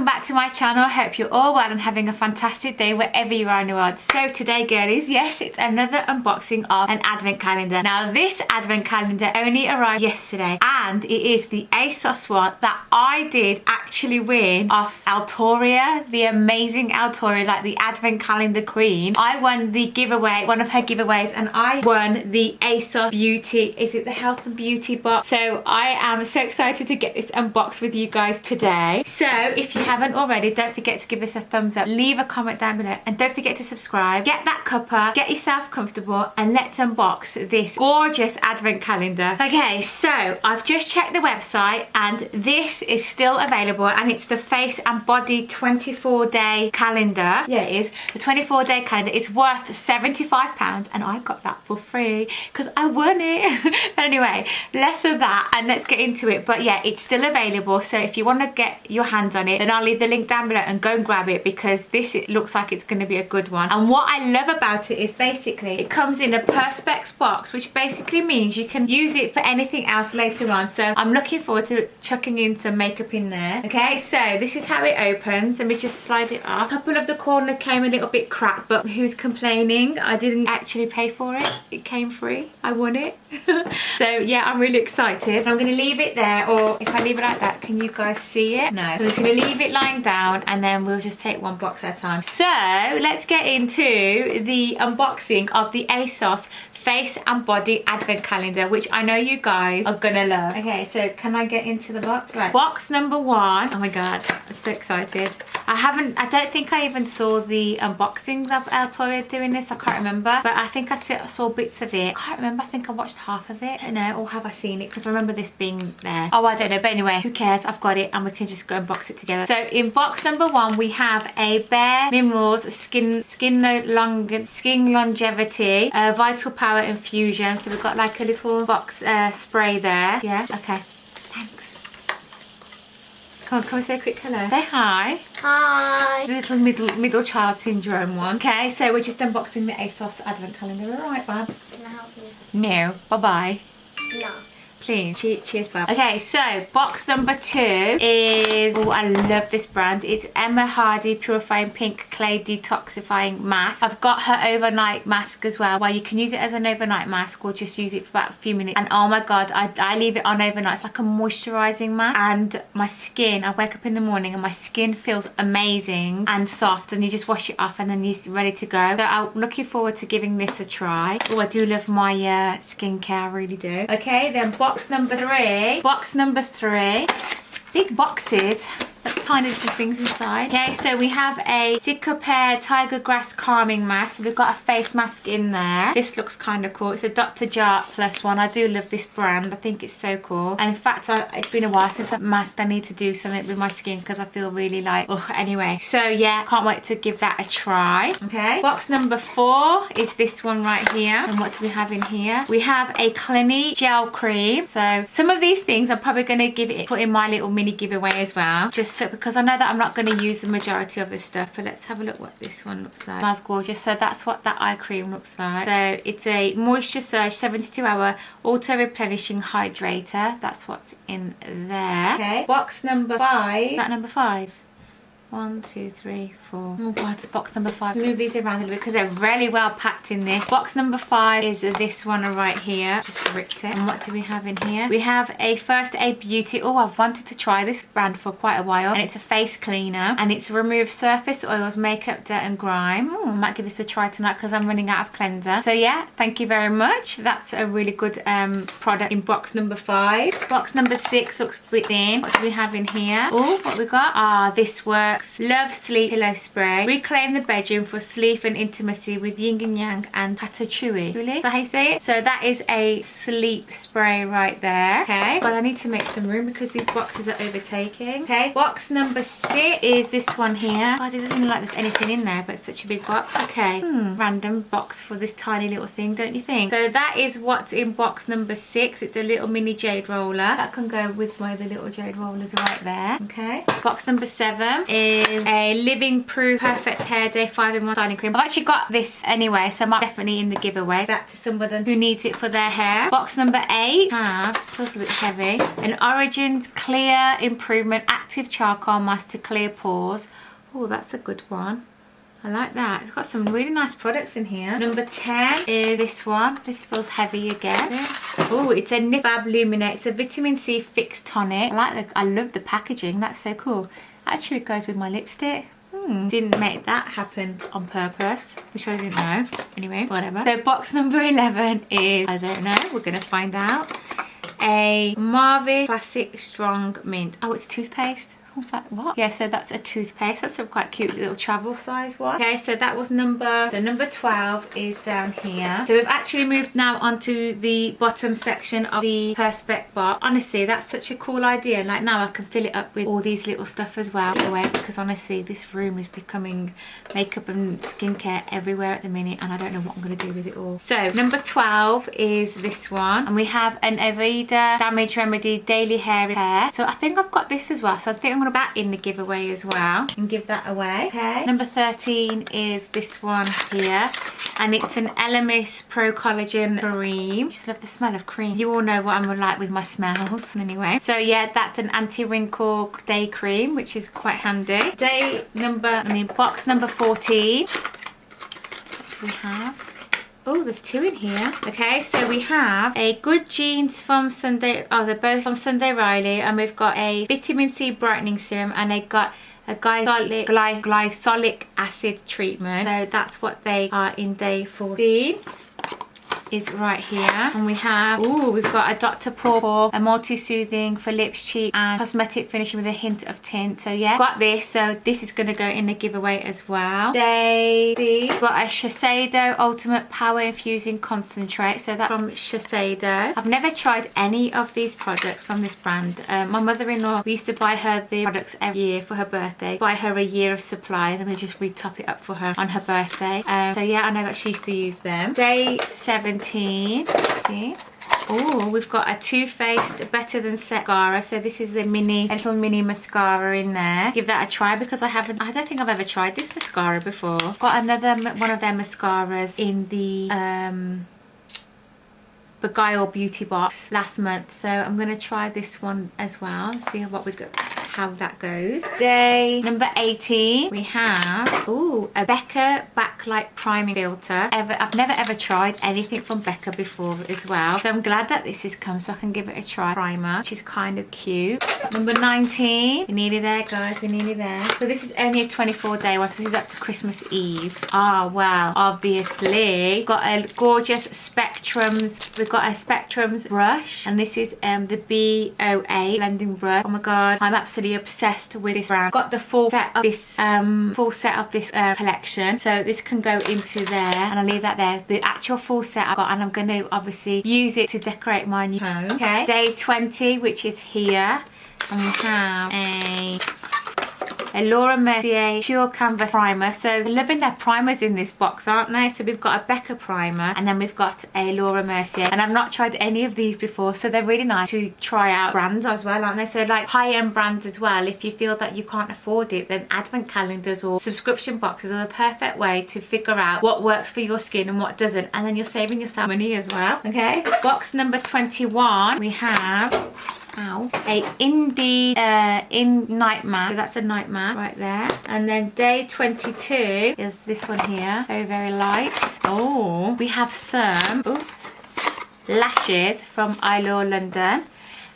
welcome back to my channel. Hope you're all well and having a fantastic day wherever you are in the world. So today, girlies, yes, it's another unboxing of an advent calendar. Now this advent calendar only arrived yesterday and it is the Asos one that I did actually win off Eltoria, the amazing Eltoria, like the advent calendar queen. I won the giveaway, one of her giveaways, and I won the Asos beauty, is it the health and beauty box? So I am so excited to get this unboxed with you guys today. So if you haven't already, don't forget to give this a thumbs up, leave a comment down below, and don't forget to subscribe. Get that cuppa, get yourself comfortable, and let's unbox this gorgeous advent calendar. Okay, so I've just checked the website and this is still available, and it's the face and body 24-day calendar. Yeah, it is the 24-day calendar. It's worth £75 and I got that for free because I won it. But anyway, less of that and let's get into it. But yeah, it's still available, so if you want to get your hands on it, then I'll leave the link down below and go and grab it, because it looks like it's going to be a good one. And what I love about it is basically it comes in a perspex box, which basically means you can use it for anything else later on. So I'm looking forward to chucking in some makeup in there. Okay, so this is how it opens. Let me just slide it off. A couple of the corner came a little bit cracked, but who's complaining? I didn't actually pay for it. It came free. I won it. So yeah, I'm really excited. I'm going to leave it there, or if I leave it like that, can you guys see it? No. So we're going to leave it lying down and then we'll just take one box at a time. So let's get into the unboxing of the Asos face and body advent calendar, which I know you guys are gonna love. Okay, so can I get into the box? Right, box number one. Oh my god, I'm so excited. I don't think I even saw the unboxing of Eltoria doing this. I can't remember, but I think I saw bits of it. I can't remember. I think I watched half of it. I don't know, or have I seen it? Because I remember this being there. Oh, I don't know, but anyway, who cares? I've got it and we can just go and box it together. So in box number one, we have a Bare Minerals skin longevity vital power infusion. So we've got like a little box spray there. Yeah, okay, thanks. Come on say a quick hello. Say hi. Hi. The little middle child syndrome one. Okay, so we're just unboxing the Asos advent calendar. All right, Babs? Can I help you? No, bye-bye. No. Please. Cheers, Bob. Okay, so box number two is, oh, I love this brand. It's Emma Hardy Purifying Pink Clay Detoxifying Mask. I've got her overnight mask as well, where you can use it as an overnight mask or just use it for about a few minutes. And oh my god, I leave it on overnight. It's like a moisturizing mask, and my skin, I wake up in the morning and my skin feels amazing and soft, and you just wash it off and then you're ready to go. So I'm looking forward to giving this a try. Oh, I do love my skincare, I really do. Okay, then box number three. Big boxes, but tiny little things inside. Okay, so we have a Cicapair Tiger Grass Calming Mask. So we've got a face mask in there. This looks kind of cool. It's a Dr. Jart Plus one. I do love this brand. I think it's so cool. And in fact, it's been a while since I've masked. I need to do something with my skin because I feel really like, ugh, anyway. So yeah, can't wait to give that a try. Okay, box number four is this one right here. And what do we have in here? We have a Clinique Gel Cream. So some of these things I'm probably going to put in my little mini giveaway as well, just so, because I know that I'm not going to use the majority of this stuff. But let's have a look what this one looks like. Smells gorgeous. So that's what that eye cream looks like. So it's a Moisture Surge 72-hour auto replenishing hydrator. That's what's in there. Okay, box number five. Is that number 5? 1, 2, 3, 4. Oh god, it's box number 5. Move these around a little bit because they're really well packed in this. Box number 5 is this one right here. Just ripped it. And what do we have in here? We have a First Aid Beauty. Oh, I've wanted to try this brand for quite a while. And it's a face cleaner. And it's remove surface oils, makeup, dirt and grime. Oh, I might give this a try tonight because I'm running out of cleanser. So yeah, thank you very much. That's a really good product in box number 5. Box number 6 looks a bit thin. What do we have in here? Oh, what we got? Ah, this works. Love Sleep Pillow Spray. Reclaim the bedroom for sleep and intimacy with yin and yang and patachui. Really? Is that how you say it? So that is a sleep spray right there. Okay. But I need to make some room because these boxes are overtaking. Okay. Box number 6 is this one here. God, it doesn't look like there's anything in there, but it's such a big box. Okay. Random box for this tiny little thing, don't you think? So that is what's in box number 6. It's a little mini jade roller. That can go with one of the little jade rollers right there. Okay. Box number 7 is is a Living Proof Perfect Hair Day 5-in-1 styling cream. I've actually got this anyway, so I'm definitely in the giveaway. That to somebody who needs it for their hair. Box number 8, feels a bit heavy. An Origins Clear Improvement Active Charcoal Mask to clear pores. Oh, that's a good one. I like that. It's got some really nice products in here. Number 10 is this one. This feels heavy again. Oh, it's a Fab Luminate. It's a vitamin C fix tonic. I love the packaging. That's so cool. Actually, it goes with my lipstick. Didn't make that happen on purpose, which I didn't know. Anyway, whatever. So box number 11 is, I don't know. We're going to find out. A IMOVIE Classic Strong Mint. Oh, it's toothpaste. What's that? What? Yeah, so that's a toothpaste. That's a quite cute little travel size one. Okay, so that was number 12 is down here. So we've actually moved now onto the bottom section of the Perspex box. Honestly, that's such a cool idea. Like now I can fill it up with all these little stuff as well. Away, because honestly, this room is becoming makeup and skincare everywhere at the minute, and I don't know what I'm going to do with it all. So number 12 is this one, and we have an Aveda Damage Remedy Daily Hair Repair. So I think I've got this as well. So I think I'm going to back in the giveaway as well and give that away. Okay. Number 13 is this one here, and it's an Elemis Pro Collagen Cream. Just love the smell of cream. You all know what I'm like with my smells. Anyway, so yeah, that's an anti-wrinkle day cream, which is quite handy. Box number 14. What do we have? Oh, there's 2 in here. Okay, so we have a Good Genes from Sunday. Oh, they're both from Sunday Riley. And we've got a vitamin C brightening serum, and they got a glycolic acid treatment. So that's what they are in day 14. Is right here, and we have we've got a Dr. Paw, a multi-soothing for lips, cheek and cosmetic finishing with a hint of tint. So yeah, got this, so this is going to go in the giveaway as well. Day B, got a Shiseido Ultimate Power Infusing Concentrate. So that's from Shiseido. I've never tried any of these products from this brand. My mother-in-law, we used to buy her the products every year for her birthday, buy her a year of supply, and then we just re-top it up for her on her birthday. So yeah, I know that she used to use them. Day 17. Oh, we've got a Too Faced Better Than Set mascara. So this is a little mini mascara in there. Give that a try, because I don't think I've ever tried this mascara before. Got another one of their mascaras in the Beguile Beauty Box last month, so I'm going to try this one as well, see what we got, how that goes. Day number 18, we have a Becca Backlight Priming Filter. I've never ever tried anything from Becca before as well, so I'm glad that this has come so I can give it a try. Primer, which is kind of cute. Number 19, we're nearly there guys, we're nearly there. So this is only a 24-day one, so this is up to Christmas Eve. Oh wow, obviously got a gorgeous Spectrums. We've got a Spectrums brush, and this is the BOA blending brush. Oh my god, I'm absolutely obsessed with this brand. Got the full set of this collection, so this can go into there, and I'll leave that there. The actual full set I've got, and I'm going to obviously use it to decorate my new home. Okay, day 20, which is here, and we have a Laura Mercier Pure Canvas Primer. So they're loving their primers in this box, aren't they? So we've got a Becca primer, and then we've got a Laura Mercier, and I've not tried any of these before, so they're really nice to try out brands as well, aren't they? So like high-end brands as well. If you feel that you can't afford it, then advent calendars or subscription boxes are the perfect way to figure out what works for your skin and what doesn't, and then you're saving yourself money as well. Okay, box number 21, we have a Indie night mask. So that's a night mask right there. And then day 22 is this one here, very very light. Oh, we have some lashes from Eyelure London,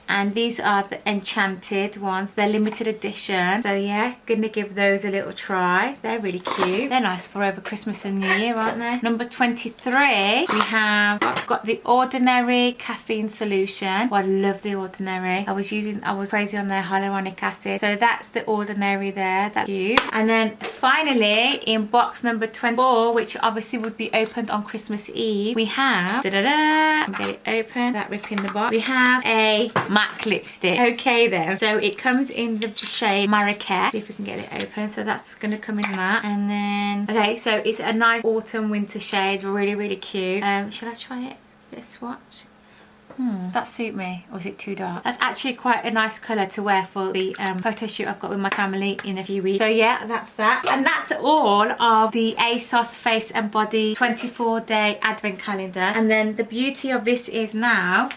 and these are the enchanted ones. They're limited edition, so yeah, gonna give those a little try. They're really cute. They're nice for over Christmas and New Year, aren't they? Number 23, we have got the Ordinary Caffeine Solution. Oh, I love the Ordinary. I was crazy on their hyaluronic acid, so that's the Ordinary there. That's cute. And then finally, in box number 24, which obviously would be opened on Christmas Eve, we have get it open, that rip in the box. We have a MAC lipstick. Okay then, so it comes in the shade Marrakech. See if we can get it open. So that's going to come in that, and then okay, so it's a nice autumn winter shade, really really cute. Should I try it? Let's swatch. that suit me, or is it too dark? That's actually quite a nice colour to wear for the photo shoot I've got with my family in a few weeks. So yeah, that's that. And that's all of the Asos Face and Body 24-day advent calendar. And then the beauty of this is now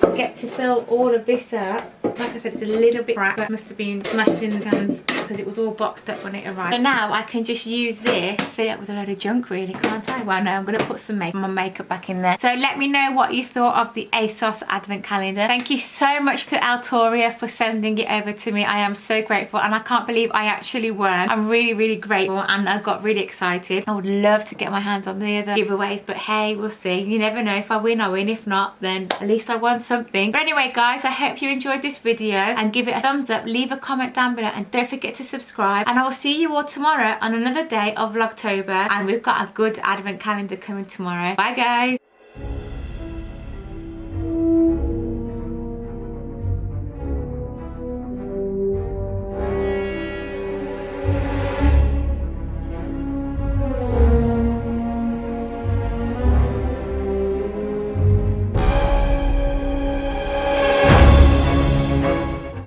I get to fill all of this up. Like I said, it's a little bit cracked, but it must have been smashed in the hands because it was all boxed up when it arrived. So now I can just use this, fill it up with a load of junk really, can't I? Well no, I'm going to put some my makeup back in there. So let me know what you thought of the Asos advent calendar. Thank you so much to Eltoria for sending it over to me. I am so grateful, and I can't believe I actually won. I'm really grateful, and I got really excited. I would love to get my hands on the other giveaways, but hey, we'll see. You never know. If I win, I win. If not, then at least I won something. But anyway guys, I hope you enjoyed this video, and give it a thumbs up, leave a comment down below, and don't forget to subscribe. And I will see you all tomorrow on another day of Vlogtober, and we've got a good advent calendar coming tomorrow. Bye guys.